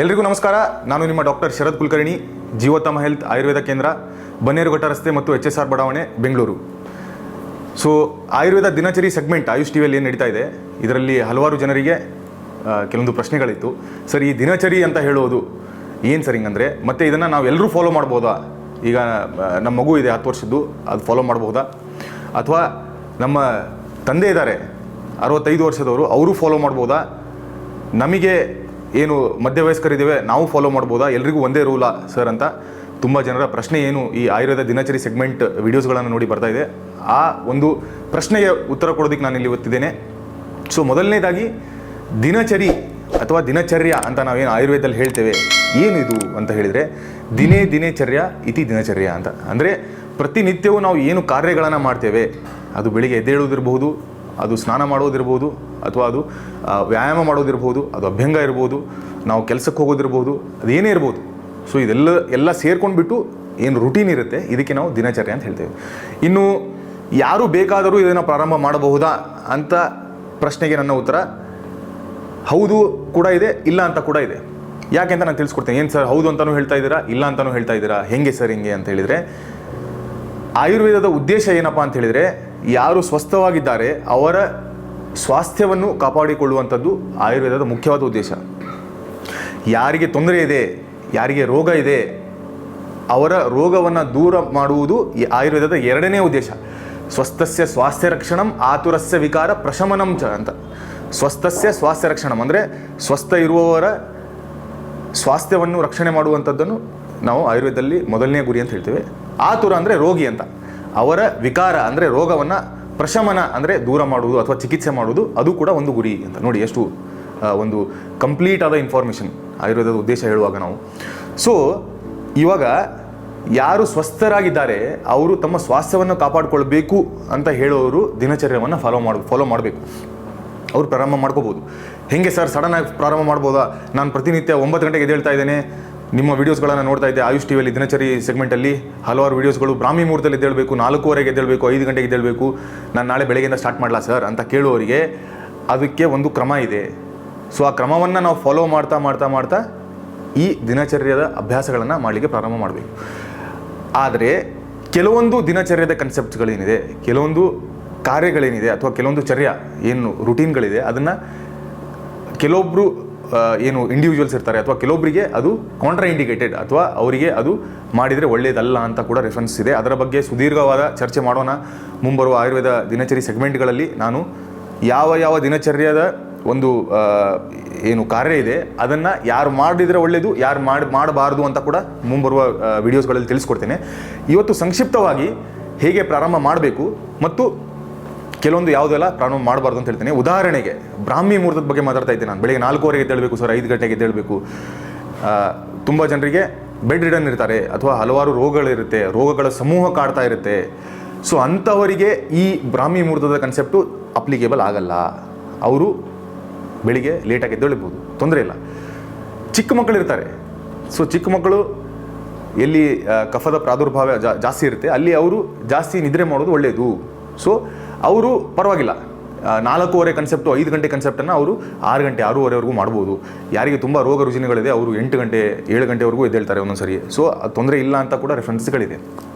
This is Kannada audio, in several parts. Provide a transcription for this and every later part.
ಎಲ್ರಿಗೂ ನಮಸ್ಕಾರ. ನಾನು ನಿಮ್ಮ ಡಾಕ್ಟರ್ ಶರದ್ ಕುಲಕರ್ಣಿ, ಜೀವೋತ್ತಮ ಹೆಲ್ತ್ ಆಯುರ್ವೇದ ಕೇಂದ್ರ, ಬನ್ನೇರುಘಟ್ಟ ರಸ್ತೆ ಮತ್ತು HSR ಬಡಾವಣೆ, ಬೆಂಗಳೂರು. ಸೊ ಆಯುರ್ವೇದ ದಿನಚರಿ ಸೆಗ್ಮೆಂಟ್ ಆಯುಷ್ ಟಿವಿಯಲ್ಲಿ ಏನು ನಡೀತಾ ಇದೆ, ಇದರಲ್ಲಿ ಹಲವಾರು ಜನರಿಗೆ ಕೆಲವೊಂದು ಪ್ರಶ್ನೆಗಳಿತ್ತು. ಸರ್, ಈ ದಿನಚರಿ ಅಂತ ಹೇಳೋದು ಏನು ಸರ್ ಹಿಂಗಂದರೆ, ಮತ್ತು ಇದನ್ನು ನಾವು ಎಲ್ಲರೂ ಫಾಲೋ ಮಾಡ್ಬೋದಾ? ಈಗ ನಮ್ಮ ಮಗು ಇದೆ 10 ವರ್ಷದ್ದು, ಅದು ಫಾಲೋ ಮಾಡ್ಬೋದಾ? ಅಥವಾ ನಮ್ಮ ತಂದೆ ಇದ್ದಾರೆ 65 ವರ್ಷದವರು, ಅವರು ಫಾಲೋ ಮಾಡ್ಬೋದಾ? ನಮಗೆ ಏನು ಮಧ್ಯವಯಸ್ಕರಿದ್ದೇವೆ ನಾವು ಫಾಲೋ ಮಾಡ್ಬೋದಾ? ಎಲ್ರಿಗೂ ಒಂದೇ ರೂಲಾ ಸರ್ ಅಂತ ತುಂಬ ಜನರ ಪ್ರಶ್ನೆ ಏನು ಈ ಆಯುರ್ವೇದ ದಿನಚರಿ ಸೆಗ್ಮೆಂಟ್ ವಿಡಿಯೋಸ್ಗಳನ್ನು ನೋಡಿ ಬರ್ತಾ ಇದೆ. ಆ ಒಂದು ಪ್ರಶ್ನೆಗೆ ಉತ್ತರ ಕೊಡೋದಕ್ಕೆ ನಾನು ಇಲ್ಲಿ ಇವತ್ತಿದ್ದೇನೆ. ಸೊ ಮೊದಲನೇದಾಗಿ ದಿನಚರಿ ಅಥವಾ ದಿನಚರ್ಯ ಅಂತ ನಾವೇನು ಆಯುರ್ವೇದದಲ್ಲಿ ಹೇಳ್ತೇವೆ, ಏನಿದು ಅಂತ ಹೇಳಿದರೆ ದಿನೇಚರ್ಯ ಇತಿ ದಿನಚರ್ಯ ಅಂತ. ಅಂದರೆ ಪ್ರತಿನಿತ್ಯವೂ ನಾವು ಏನು ಕಾರ್ಯಗಳನ್ನು ಮಾಡ್ತೇವೆ, ಅದು ಬೆಳಿಗ್ಗೆ ಎದ್ದೇಳೋದಿರ್ಬೋದು, ಅದು ಸ್ನಾನ ಮಾಡೋದಿರ್ಬೋದು, ಅಥವಾ ಅದು ವ್ಯಾಯಾಮ ಮಾಡೋದಿರ್ಬೋದು, ಅದು ಅಭ್ಯಂಗ ಇರ್ಬೋದು, ನಾವು ಕೆಲಸಕ್ಕೆ ಹೋಗೋದಿರ್ಬೋದು, ಅದೇನೇ ಇರ್ಬೋದು. ಸೊ ಇದೆಲ್ಲ ಸೇರ್ಕೊಂಡ್ಬಿಟ್ಟು ಏನು ರುಟೀನ್ ಇರುತ್ತೆ, ಇದಕ್ಕೆ ನಾವು ದಿನಚರ್ಯ ಅಂತ ಹೇಳ್ತೇವೆ. ಇನ್ನು ಯಾರು ಬೇಕಾದರೂ ಇದನ್ನು ಪ್ರಾರಂಭ ಮಾಡಬಹುದಾ ಅಂತ ಪ್ರಶ್ನೆಗೆ ನನ್ನ ಉತ್ತರ ಹೌದು ಕೂಡ ಇದೆ, ಇಲ್ಲ ಅಂತ ಕೂಡ ಇದೆ. ಯಾಕೆ ಅಂತ ನಾನು ತಿಳಿಸ್ಕೊಡ್ತೇನೆ. ಏನು ಸರ್ ಹೌದು ಅಂತಲೂ ಹೇಳ್ತಾ ಇದ್ದೀರಾ, ಇಲ್ಲ ಅಂತಲೂ ಹೇಳ್ತಾ ಇದ್ದೀರಾ, ಹೆಂಗೆ ಸರ್ ಹಿಂಗೆ ಅಂತ ಹೇಳಿದರೆ, ಆಯುರ್ವೇದದ ಉದ್ದೇಶ ಏನಪ್ಪ ಅಂತ ಹೇಳಿದರೆ, ಯಾರು ಸ್ವಸ್ಥವಾಗಿದ್ದಾರೆ ಅವರ ಸ್ವಾಸ್ಥ್ಯವನ್ನು ಕಾಪಾಡಿಕೊಳ್ಳುವಂಥದ್ದು ಆಯುರ್ವೇದದ ಮುಖ್ಯವಾದ ಉದ್ದೇಶ. ಯಾರಿಗೆ ತೊಂದರೆ ಇದೆ, ಯಾರಿಗೆ ರೋಗ ಇದೆ, ಅವರ ರೋಗವನ್ನು ದೂರ ಮಾಡುವುದು ಈ ಆಯುರ್ವೇದದ ಎರಡನೇ ಉದ್ದೇಶ. ಸ್ವಸ್ಥಸ್ಯ ಸ್ವಾಸ್ಥ್ಯ ರಕ್ಷಣಂ ಆತುರಸ್ಯ ವಿಕಾರ ಪ್ರಶಮನಂ ಚ ಅಂತ. ಸ್ವಸ್ಥಸ್ಯ ಸ್ವಾಸ್ಥ್ಯ ರಕ್ಷಣಂ ಅಂದರೆ ಸ್ವಸ್ಥ ಇರುವವರ ಸ್ವಾಸ್ಥ್ಯವನ್ನು ರಕ್ಷಣೆ ಮಾಡುವಂಥದ್ದನ್ನು ನಾವು ಆಯುರ್ವೇದದಲ್ಲಿ ಮೊದಲನೇ ಗುರಿ ಅಂತ ಹೇಳ್ತೇವೆ. ಆತುರ ಅಂದರೆ ರೋಗಿ ಅಂತ, ಅವರ ವಿಕಾರ ಅಂದರೆ ರೋಗವನ್ನು ಪ್ರಶಮನ ಅಂದರೆ ದೂರ ಮಾಡುವುದು ಅಥವಾ ಚಿಕಿತ್ಸೆ ಮಾಡುವುದು, ಅದು ಕೂಡ ಒಂದು ಗುರಿ ಅಂತ. ನೋಡಿ ಎಷ್ಟು ಒಂದು ಕಂಪ್ಲೀಟ್ ಆದ ಇನ್ಫಾರ್ಮೇಷನ್ ಆಯುರ್ವೇದದ ಉದ್ದೇಶ ಹೇಳುವಾಗ ನಾವು. ಸೊ ಇವಾಗ ಯಾರು ಸ್ವಸ್ಥರಾಗಿದ್ದಾರೆ ಅವರು ತಮ್ಮ ಸ್ವಾಸ್ಥ್ಯವನ್ನು ಕಾಪಾಡಿಕೊಳ್ಬೇಕು ಅಂತ ಹೇಳೋರು ದಿನಚರ್ಯವನ್ನು ಫಾಲೋ ಮಾಡಬೇಕು. ಅವರು ಪ್ರಾರಂಭ ಮಾಡ್ಕೋಬೋದು. ಹೇಗೆ ಸರ್ ಸಡನ್ನಾಗಿ ಪ್ರಾರಂಭ ಮಾಡ್ಬೋದಾ? ನಾನು ಪ್ರತಿನಿತ್ಯ 9 ಗಂಟೆಗೆ ಎದ್ದೇಳ್ತಾ ಇದ್ದೇನೆ, ನಿಮ್ಮ ವೀಡಿಯೋಸ್ಗಳನ್ನು ನೋಡ್ತಾ ಇದ್ದೆ ಆಯುಷ್ ಟಿವಿಯಲ್ಲಿ ದಿನಚರಿ ಸೆಗ್ಮೆಂಟಲ್ಲಿ ಹಲವಾರು ವೀಡಿಯೋಸ್ಗಳು ಬ್ರಾಹ್ಮಿ ಮುಹೂರ್ತದಲ್ಲಿ ಎದ್ದೇಳಬೇಕು, 4:15ಗೆ ಎದ್ದೇಳಬೇಕು, 5 ಗಂಟೆಗೆ ಎದ್ದೇಳಬೇಕು, ನಾನು ನಾಳೆ ಬೆಳಗ್ಗೆಯಿಂದ ಸ್ಟಾರ್ಟ್ ಮಾಡಲಾ ಸರ್ ಅಂತ ಕೇಳುವವರಿಗೆ ಅದಕ್ಕೆ ಒಂದು ಕ್ರಮ ಇದೆ. ಸೊ ಆ ಕ್ರಮವನ್ನು ನಾವು ಫಾಲೋ ಮಾಡ್ತಾ ಈ ದಿನಚರ್ಯದ ಅಭ್ಯಾಸಗಳನ್ನು ಮಾಡಲಿಕ್ಕೆ ಪ್ರಾರಂಭ ಮಾಡಬೇಕು. ಆದರೆ ಕೆಲವೊಂದು ದಿನಚರ್ಯದ ಕನ್ಸೆಪ್ಟ್ಸ್ಗಳೇನಿದೆ, ಕೆಲವೊಂದು ಕಾರ್ಯಗಳೇನಿದೆ, ಅಥವಾ ಕೆಲವೊಂದು ಚರ್ಯ ಏನು ರುಟೀನ್ಗಳಿದೆ, ಅದನ್ನು ಕೆಲವೊಬ್ಬರು ಏನು ಇಂಡಿವಿಜುವಲ್ಸ್ ಇರ್ತಾರೆ, ಅಥವಾ ಕೆಲವೊಬ್ಬರಿಗೆ ಅದು ಕಾಂಟ್ರಾ ಇಂಡಿಕೇಟೆಡ್, ಅಥವಾ ಅವರಿಗೆ ಅದು ಮಾಡಿದರೆ ಒಳ್ಳೆಯದಲ್ಲ ಅಂತ ಕೂಡ ರೆಫರೆನ್ಸ್ ಇದೆ. ಅದರ ಬಗ್ಗೆ ಸುದೀರ್ಘವಾದ ಚರ್ಚೆ ಮಾಡೋಣ ಮುಂಬರುವ ಆಯುರ್ವೇದ ದಿನಚರಿ ಸೆಗ್ಮೆಂಟ್ಗಳಲ್ಲಿ. ನಾನು ಯಾವ ದಿನಚರ್ಯದ ಒಂದು ಏನು ಕಾರ್ಯ ಇದೆ ಅದನ್ನು ಯಾರು ಮಾಡಿದರೆ ಒಳ್ಳೆಯದು, ಯಾರು ಮಾಡಬಾರ್ದು ಅಂತ ಕೂಡ ಮುಂಬರುವ ವಿಡಿಯೋಸ್ಗಳಲ್ಲಿ ತಿಳಿಸ್ಕೊಡ್ತೇನೆ. ಇವತ್ತು ಸಂಕ್ಷಿಪ್ತವಾಗಿ ಹೇಗೆ ಪ್ರಾರಂಭ ಮಾಡಬೇಕು ಮತ್ತು ಕೆಲವೊಂದು ಯಾವುದೆಲ್ಲ ಪ್ರಾರಂಭ ಮಾಡಬಾರ್ದು ಅಂತ ಹೇಳ್ತೇನೆ. ಉದಾಹರಣೆಗೆ ಬ್ರಾಹ್ಮಿ ಮುಹೂರ್ತದ ಬಗ್ಗೆ ಮಾತಾಡ್ತಾ ಇದ್ದೆ ನಾನು. ಬೆಳಗ್ಗೆ 4:15ಗೆ ಎದ್ದೇಳಬೇಕು ಸರ್, 5 ಗಂಟೆಗೆ ಎದ್ದೇಳಬೇಕು. ತುಂಬ ಜನರಿಗೆ ಬೆಡ್ ರಿಡನ್ ಇರ್ತಾರೆ, ಅಥವಾ ಹಲವಾರು ರೋಗಗಳಿರುತ್ತೆ, ರೋಗಗಳ ಸಮೂಹ ಕಾಡ್ತಾ ಇರುತ್ತೆ. ಸೊ ಅಂಥವರಿಗೆ ಈ ಬ್ರಾಹ್ಮಿ ಮುಹೂರ್ತದ ಕನ್ಸೆಪ್ಟು ಅಪ್ಲಿಕೇಬಲ್ ಆಗಲ್ಲ. ಅವರು ಬೆಳಿಗ್ಗೆ ಲೇಟಾಗಿ ಎದ್ದೇಳಬಹುದು, ತೊಂದರೆ ಇಲ್ಲ. ಚಿಕ್ಕ ಮಕ್ಕಳಿರ್ತಾರೆ. ಸೊ ಚಿಕ್ಕ ಮಕ್ಕಳು ಎಲ್ಲಿ ಕಫದ ಪ್ರಾದುರ್ಭಾವ ಜಾಸ್ತಿ ಇರುತ್ತೆ, ಅಲ್ಲಿ ಅವರು ಜಾಸ್ತಿ ನಿದ್ರೆ ಮಾಡೋದು ಒಳ್ಳೆಯದು. ಸೊ ಅವರು ಪರವಾಗಿಲ್ಲ, 4:15 ಕನ್ಸೆಪ್ಟು 5 ಗಂಟೆ ಕನ್ಸೆಪ್ಟನ್ನು ಅವರು 6 ಗಂಟೆ 6:30ವರೆಗೂ ಮಾಡ್ಬೋದು. ಯಾರಿಗೆ ತುಂಬ ರೋಗ ರುಜಿನಗಳಿದೆ ಅವರು 8 ಗಂಟೆ 7 ಗಂಟೆವರೆಗೂ ಎದ್ದೇಳ್ತಾರೆ ಒಂದೊಂದು ಸರಿ. ಸೊ ಅದು ತೊಂದರೆ ಇಲ್ಲ ಅಂತ ಕೂಡ ರೆಫರೆನ್ಸ್ಗಳಿದೆ.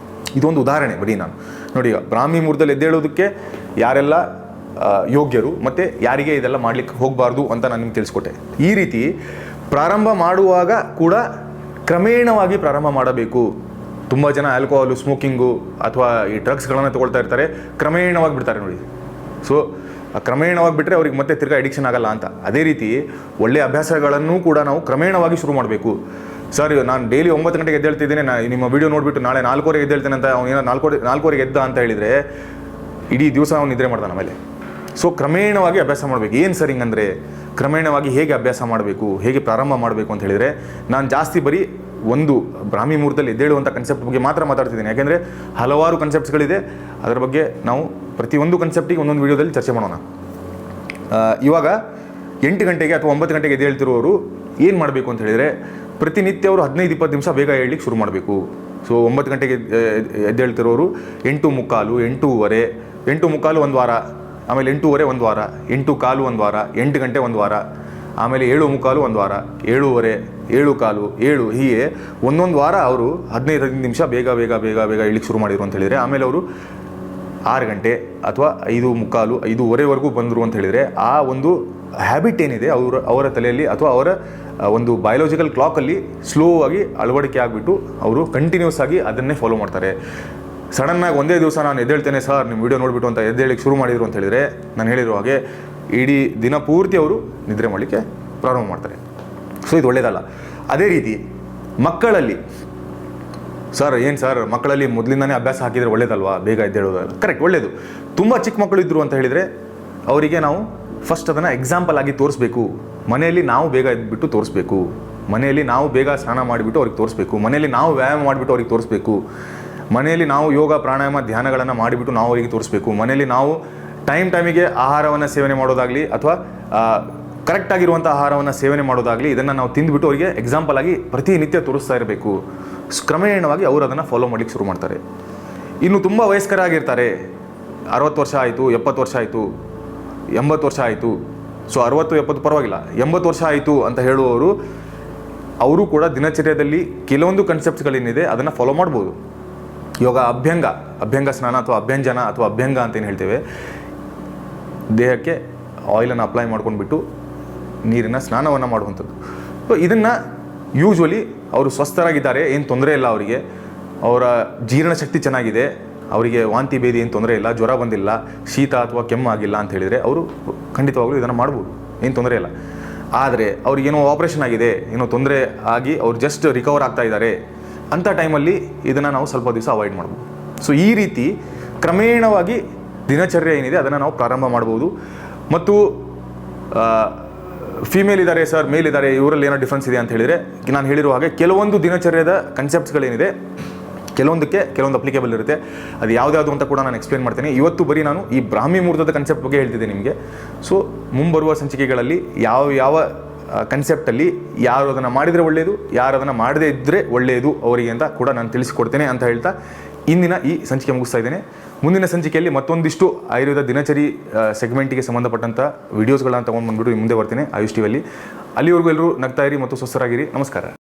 ಇದೊಂದು ಉದಾಹರಣೆ ಬರೀ ನಾನು ನೋಡಿ. ಬ್ರಾಹ್ಮಿ ಮುಹೂರ್ತದಲ್ಲಿ ಎದ್ದೇಳೋದಕ್ಕೆ ಯಾರೆಲ್ಲ ಯೋಗ್ಯರು ಮತ್ತು ಯಾರಿಗೆ ಇದೆಲ್ಲ ಮಾಡಲಿಕ್ಕೆ ಹೋಗಬಾರ್ದು ಅಂತ ನಾನು ನಿಮ್ಗೆ ತಿಳಿಸ್ಕೊಟ್ಟೆ. ಈ ರೀತಿ ಪ್ರಾರಂಭ ಮಾಡುವಾಗ ಕೂಡ ಕ್ರಮೇಣವಾಗಿ ಪ್ರಾರಂಭ ಮಾಡಬೇಕು. ತುಂಬ ಜನ ಆಲ್ಕೋಹಾಲು, ಸ್ಮೋಕಿಂಗು ಅಥವಾ ಈ ಡ್ರಗ್ಸ್ಗಳನ್ನು ತೊಗೊಳ್ತಾ ಇರ್ತಾರೆ, ಕ್ರಮೇಣವಾಗಿ ಬಿಡ್ತಾರೆ ನೋಡಿ. ಸೊ ಕ್ರಮೇಣವಾಗಿ ಬಿಟ್ಟರೆ ಅವ್ರಿಗೆ ಮತ್ತೆ ತಿರ್ಗಾ ಅಡಿಕ್ಷನ್ ಆಗಲ್ಲ ಅಂತ. ಅದೇ ರೀತಿ ಒಳ್ಳೆಯ ಅಭ್ಯಾಸಗಳನ್ನು ಕೂಡ ನಾವು ಕ್ರಮೇಣವಾಗಿ ಶುರು ಮಾಡಬೇಕು. ಸರ್ ನಾನು ಡೈಲಿ 9 ಗಂಟೆಗೆ ಎದ್ದೇಳ್ತಿದ್ದೇನೆ, ನಿಮ್ಮ ವಿಡಿಯೋ ನೋಡಿಬಿಟ್ಟು ನಾಳೆ 4:15ಗೆ ಎದ್ದೇಳ್ತೇನೆ ಅಂತ ಅವನೇನೋ 4:15ಗೆ ಎದ್ದ ಅಂತ ಹೇಳಿದರೆ ಇಡೀ ದಿವಸ ಅವ್ನು ನಿದ್ರೆ ಮಾಡ್ತಾನೆ ಆಮೇಲೆ. ಸೊ ಕ್ರಮೇಣವಾಗಿ ಅಭ್ಯಾಸ ಮಾಡಬೇಕು. ಏನು ಸರ್ ಹಿಂಗಂದರೆ ಕ್ರಮೇಣವಾಗಿ ಹೇಗೆ ಅಭ್ಯಾಸ ಮಾಡಬೇಕು, ಹೇಗೆ ಪ್ರಾರಂಭ ಮಾಡಬೇಕು ಅಂತ ಹೇಳಿದರೆ, ನಾನು ಜಾಸ್ತಿ ಬರೀ ಒಂದು ಬ್ರಾಹ್ಮಿ ಮುಹೂರ್ತದಲ್ಲಿ ಎದ್ದೇಳುವಂಥ ಕನ್ಸೆಪ್ಟ್ ಬಗ್ಗೆ ಮಾತ್ರ ಮಾತಾಡ್ತಿದ್ದೀನಿ. ಯಾಕೆಂದರೆ ಹಲವಾರು ಕನ್ಸೆಪ್ಟ್ಸ್ಗಳಿದೆ, ಅದರ ಬಗ್ಗೆ ನಾವು ಪ್ರತಿಯೊಂದು ಕನ್ಸೆಪ್ಟಿಗೆ ಒಂದೊಂದು ವಿಡಿಯೋದಲ್ಲಿ ಚರ್ಚೆ ಮಾಡೋಣ. ಇವಾಗ 8 ಗಂಟೆಗೆ ಅಥವಾ 9 ಗಂಟೆಗೆ ಎದ್ದೇಳ್ತಿರೋರು ಏನು ಮಾಡಬೇಕು ಅಂತ ಹೇಳಿದರೆ, ಪ್ರತಿನಿತ್ಯ ಅವರು 15-20 ನಿಮಿಷ ಬೇಗ ಹೇಳಲಿಕ್ಕೆ ಶುರು ಮಾಡಬೇಕು. ಸೊ 9 ಗಂಟೆಗೆ ಎದ್ದೇಳ್ತಿರೋರು 8:45, 8:15, 8:45 ಒಂದು ವಾರ, ಆಮೇಲೆ 8:15 ಒಂದು ವಾರ, 8:15 ಒಂದು ವಾರ, 8 ಗಂಟೆ ಒಂದು ವಾರ, ಆಮೇಲೆ 7:45 ಒಂದು ವಾರ, 7:15, 7:15, 7 ಹೀಗೆ ಒಂದೊಂದು ವಾರ ಅವರು 15 ನಿಮಿಷ ಬೇಗ ಬೇಗ ಬೇಗ ಬೇಗ ಇಳಿಕ್ಕೆ ಶುರು ಮಾಡಿದ್ರು ಅಂತ ಹೇಳಿದರೆ, ಆಮೇಲೆ ಅವರು 6 ಗಂಟೆ ಅಥವಾ 5:45, 5:15ವರೆಗೂ ಬಂದರು ಅಂತ ಹೇಳಿದರೆ, ಆ ಒಂದು ಹ್ಯಾಬಿಟ್ ಏನಿದೆ ಅವರ ತಲೆಯಲ್ಲಿ ಅಥವಾ ಅವರ ಒಂದು ಬಯೋಲಾಜಿಕಲ್ ಕ್ಲಾಕಲ್ಲಿ ಸ್ಲೋ ಆಗಿ ಅಳವಡಿಕೆ ಆಗಿಬಿಟ್ಟು ಅವರು ಕಂಟಿನ್ಯೂಸ್ ಆಗಿ ಅದನ್ನೇ ಫಾಲೋ ಮಾಡ್ತಾರೆ. ಸಡನ್ನಾಗಿ ಒಂದೇ ದಿವಸ ನಾನು ಎದ್ದೇಳ್ತೇನೆ ಸರ್ ನಿಮ್ಮ ವಿಡಿಯೋ ನೋಡಿಬಿಟ್ಟು ಅಂತ ಎದ್ದೇಳಿಕ್ಕೆ ಶುರು ಮಾಡಿದರು ಅಂತ ಹೇಳಿದರೆ, ನಾನು ಹೇಳಿರೋ ಹಾಗೆ ಇಡೀ ದಿನ ಪೂರ್ತಿ ಅವರು ನಿದ್ರೆ ಮಾಡಲಿಕ್ಕೆ ಪ್ರಾರಂಭ ಮಾಡ್ತಾರೆ. ಸೊ ಇದು ಒಳ್ಳೆಯದಲ್ಲ. ಅದೇ ರೀತಿ ಮಕ್ಕಳಲ್ಲಿ ಸರ್ ಏನು ಸರ್ ಮಕ್ಕಳಲ್ಲಿ ಮೊದಲಿಂದನೇ ಅಭ್ಯಾಸ ಹಾಕಿದರೆ ಒಳ್ಳೇದಲ್ವಾ, ಬೇಗ ಎದ್ದೇಳೋದಲ್ಲ. ಕರೆಕ್ಟ್, ಒಳ್ಳೆಯದು. ತುಂಬ ಚಿಕ್ಕ ಮಕ್ಕಳು ಇದ್ದರು ಅಂತ ಹೇಳಿದರೆ ಅವರಿಗೆ ನಾವು ಫಸ್ಟ್ ಅದನ್ನು ಎಕ್ಸಾಂಪಲ್ ಆಗಿ ತೋರಿಸ್ಬೇಕು. ಮನೆಯಲ್ಲಿ ನಾವು ಬೇಗ ಎದ್ಬಿಟ್ಟು ತೋರಿಸ್ಬೇಕು, ಮನೆಯಲ್ಲಿ ನಾವು ಬೇಗ ಸ್ನಾನ ಮಾಡಿಬಿಟ್ಟು ಅವ್ರಿಗೆ ತೋರಿಸ್ಬೇಕು, ಮನೆಯಲ್ಲಿ ನಾವು ವ್ಯಾಯಾಮ ಮಾಡಿಬಿಟ್ಟು ಅವ್ರಿಗೆ ತೋರಿಸ್ಬೇಕು, ಮನೆಯಲ್ಲಿ ನಾವು ಯೋಗ ಪ್ರಾಣಾಯಾಮ ಧ್ಯಾನಗಳನ್ನು ಮಾಡಿಬಿಟ್ಟು ನಾವು ಅವರಿಗೆ ತೋರಿಸ್ಬೇಕು, ಮನೆಯಲ್ಲಿ ನಾವು ಟೈಮಿಗೆ ಆಹಾರವನ್ನು ಸೇವನೆ ಮಾಡೋದಾಗಲಿ ಅಥವಾ ಕರೆಕ್ಟಾಗಿರುವಂಥ ಆಹಾರವನ್ನು ಸೇವನೆ ಮಾಡೋದಾಗಲಿ ಇದನ್ನು ನಾವು ತಿಂದುಬಿಟ್ಟು ಅವರಿಗೆ ಎಕ್ಸಾಂಪಲ್ ಆಗಿ ಪ್ರತಿನಿತ್ಯ ತೋರಿಸ್ತಾ ಇರಬೇಕು. ಕ್ರಮೇಣವಾಗಿ ಅವರು ಅದನ್ನು ಫಾಲೋ ಮಾಡಲಿಕ್ಕೆ ಶುರು ಮಾಡ್ತಾರೆ. ಇನ್ನು ತುಂಬ ವಯಸ್ಕರಾಗಿರ್ತಾರೆ, 60 ವರ್ಷ ಆಯಿತು, 70 ವರ್ಷ ಆಯಿತು, 80 ವರ್ಷ ಆಯಿತು. ಸೊ 60, 70 ಪರವಾಗಿಲ್ಲ, 80 ವರ್ಷ ಆಯಿತು ಅಂತ ಹೇಳುವವರು ಅವರು ಕೂಡ ದಿನಚರ್ಯದಲ್ಲಿ ಕೆಲವೊಂದು ಕನ್ಸೆಪ್ಟ್ಸ್ಗಳೇನಿದೆ ಅದನ್ನು ಫಾಲೋ ಮಾಡ್ಬೋದು. ಇವಾಗ ಅಭ್ಯಂಗ ಸ್ನಾನ ಅಥವಾ ಅಭ್ಯಂಜನ ಅಥವಾ ಅಭ್ಯಂಗ ಅಂತ ಏನು ಹೇಳ್ತೇವೆ, ದೇಹಕ್ಕೆ ಆಯಿಲನ್ನು ಅಪ್ಲೈ ಮಾಡ್ಕೊಂಡ್ಬಿಟ್ಟು ನೀರಿನ ಸ್ನಾನವನ್ನು ಮಾಡುವಂಥದ್ದು. ಸೊ ಇದನ್ನು ಯೂಶ್ವಲಿ ಅವರು ಸ್ವಸ್ಥರಾಗಿದ್ದಾರೆ, ಏನು ತೊಂದರೆ ಇಲ್ಲ ಅವರಿಗೆ, ಅವರ ಜೀರ್ಣಶಕ್ತಿ ಚೆನ್ನಾಗಿದೆ, ಅವರಿಗೆ ವಾಂತಿ ಭೇದಿ ಏನು ತೊಂದರೆ ಇಲ್ಲ, ಜ್ವರ ಬಂದಿಲ್ಲ, ಶೀತ ಅಥವಾ ಕೆಮ್ಮು ಆಗಿಲ್ಲ ಅಂತ ಹೇಳಿದರೆ ಅವರು ಖಂಡಿತವಾಗ್ಲೂ ಇದನ್ನು ಮಾಡ್ಬೋದು, ಏನು ತೊಂದರೆ ಇಲ್ಲ. ಆದರೆ ಅವ್ರಿಗೇನೋ ಆಪ್ರೇಷನ್ ಆಗಿದೆ, ಏನೋ ತೊಂದರೆ ಆಗಿ ಅವ್ರು ಜಸ್ಟ್ ರಿಕವರ್ ಆಗ್ತಾ ಇದ್ದಾರೆ ಅಂಥ ಟೈಮಲ್ಲಿ ಇದನ್ನು ನಾವು ಸ್ವಲ್ಪ ದಿವಸ ಅವಾಯ್ಡ್ ಮಾಡ್ಬೋದು. ಸೊ ಈ ರೀತಿ ಕ್ರಮೇಣವಾಗಿ ದಿನಚರ್ಯೆ ಏನಿದೆ ಅದನ್ನು ನಾವು ಪ್ರಾರಂಭ ಮಾಡ್ಬೋದು. ಮತ್ತು ಫೀಮೇಲ್ ಇದ್ದಾರೆ ಸರ್, ಮೇಲ್ ಇದ್ದಾರೆ, ಇವರಲ್ಲಿ ಏನೋ ಡಿಫ್ರೆನ್ಸ್ ಇದೆ ಅಂತ ಹೇಳಿದರೆ, ನಾನು ಹೇಳಿರೋ ಹಾಗೆ ಕೆಲವೊಂದು ದಿನಚರ್ಯದ ಕನ್ಸೆಪ್ಟ್ಸ್ಗಳೇನಿದೆ ಕೆಲವೊಂದು ಅಪ್ಲಿಕೇಬಲ್ ಇರುತ್ತೆ. ಅದು ಯಾವುದ್ಯಾವುದು ಅಂತ ಕೂಡ ನಾನು ಎಕ್ಸ್ಪ್ಲೇನ್ ಮಾಡ್ತೀನಿ. ಇವತ್ತು ಬರೀ ನಾನು ಈ ಬ್ರಾಹ್ಮಿ ಮುಹೂರ್ತದ ಕನ್ಸೆಪ್ಟ್ ಬಗ್ಗೆ ಹೇಳ್ತಿದ್ದೆ ನಿಮಗೆ. ಸೊ ಮುಂಬರುವ ಸಂಚಿಕೆಗಳಲ್ಲಿ ಯಾವ ಕನ್ಸೆಪ್ಟಲ್ಲಿ ಯಾರು ಅದನ್ನು ಮಾಡಿದರೆ ಒಳ್ಳೆಯದು, ಯಾರು ಅದನ್ನು ಮಾಡದೇ ಇದ್ದರೆ ಒಳ್ಳೆಯದು ಅವರಿಗೆ ಅಂತ ಕೂಡ ನಾನು ತಿಳಿಸಿಕೊಡ್ತೇನೆ ಅಂತ ಹೇಳ್ತಾ ಇಂದಿನ ಈ ಸಂಚಿಕೆ ಮುಗಿಸ್ತಾ ಇದ್ದೇನೆ. ಮುಂದಿನ ಸಂಚಿಕೆಯಲ್ಲಿ ಮತ್ತೊಂದಿಷ್ಟು ಆಯುರ್ವೇದ ದಿನಚರಿ ಸೆಗ್ಮೆಂಟಿಗೆ ಸಂಬಂಧಪಟ್ಟಂಥ ವೀಡಿಯೋಸ್ಗಳನ್ನ ತೊಗೊಂಡು ಬಂದುಬಿಟ್ಟು ಮುಂದೆ ಬರ್ತೀನಿ ಆಯುಷ್ ಟಿವಿಯಲ್ಲಿ. ಅಲ್ಲಿವರೆಗೂ ಎಲ್ಲರೂ ನಗ್ತಾ ಇರಿ ಮತ್ತು ಸ್ವಸ್ಥರಾಗಿರಿ. ನಮಸ್ಕಾರ.